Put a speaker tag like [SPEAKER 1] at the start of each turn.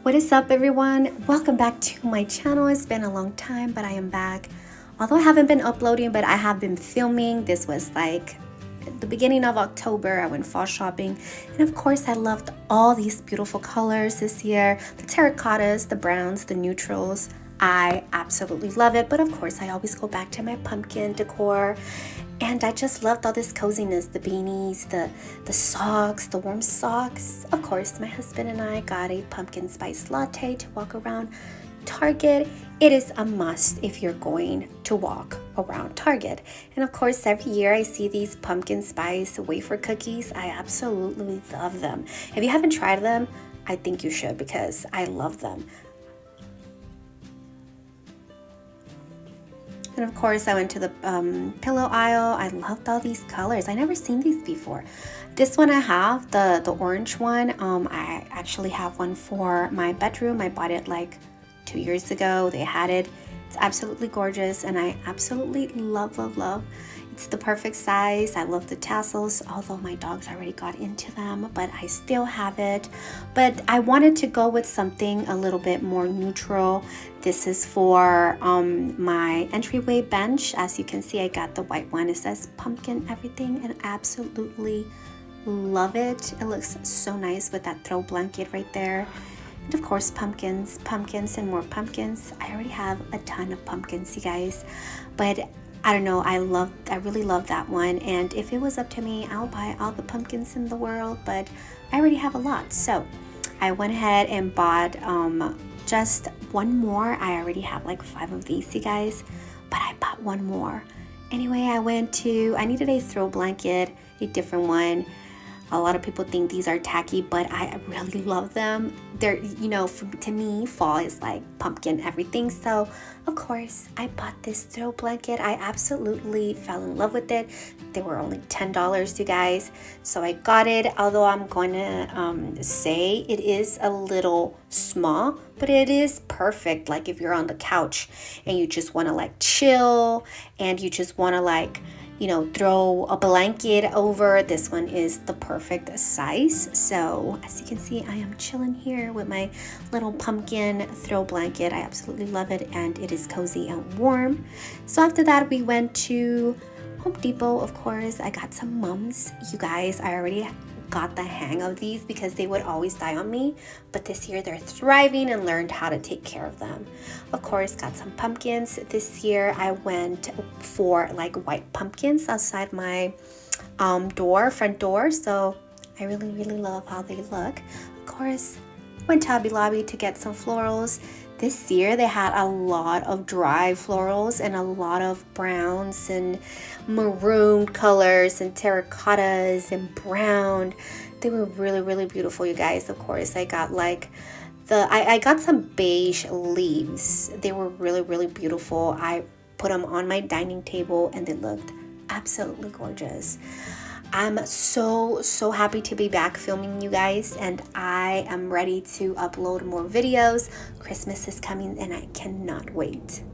[SPEAKER 1] What is up, everyone? Welcome back to my channel. It's been a long time, but I am back. Although I haven't been uploading, but I have been filming. This was like at the beginning of October. I went fall shopping, and of course I loved all these beautiful colors this year. The terracottas, the browns, the neutrals. I absolutely love it, but of course I always go back to my pumpkin decor. And I just loved all this coziness, the beanies, the socks, the warm socks. Of course, my husband and I got a pumpkin spice latte to walk around Target. It is a must if you're going to walk around Target. And of course, every year I see these pumpkin spice wafer cookies. I absolutely love them. If you haven't tried them, I think you should because I love them. And of course, I went to the pillow aisle. I loved all these colors. I never seen these before. This one I have, the orange one. I actually have one for my bedroom. I bought it like 2 years ago. They had it. It's absolutely gorgeous, and I absolutely love. It's the perfect size. I love the tassels, although my dogs already got into them, but I still have it. But I wanted to go with something a little bit more neutral. This is for my entryway bench. As you can see, I got the white one. It says pumpkin everything, and absolutely love it. It looks so nice with that throw blanket right there. And of course, pumpkins and more pumpkins. I already have a ton of pumpkins, you guys, but I don't know, I really love that one. And if it was up to me, I'll buy all the pumpkins in the world, but I already have a lot. So I went ahead and bought just one more. I already have like 5 of these, you guys, but I bought one more. Anyway, I needed a throw blanket, a different one. A lot of people think these are tacky, but I really love them. They're, to me, fall is like pumpkin everything. So, of course, I bought this throw blanket. I absolutely fell in love with it. They were only $10, you guys. So I got it, although I'm going to say it is a little small, but it is perfect. Like if you're on the couch and you just want to like chill and you just want to like throw a blanket over. This one is the perfect size. So as you can see, I am chilling here with my little pumpkin throw blanket. I absolutely love it, and it is cozy and warm. So after that, we went to Home Depot. Of course, I got some mums. You guys, I already got the hang of these because they would always die on me, but this year they're thriving and learned how to take care of them. Of course, got some pumpkins. This year I went for like white pumpkins outside my front door, so I really love how they look. Of course, went to Hobby Lobby to get some florals. This year they had a lot of dry florals and a lot of browns and maroon colors and terracottas and brown. They were really beautiful, you guys. Of course, I got like I got some beige leaves. They were really beautiful. I put them on my dining table and they looked absolutely gorgeous. I'm so happy to be back filming, you guys, and I am ready to upload more videos. Christmas is coming and I cannot wait.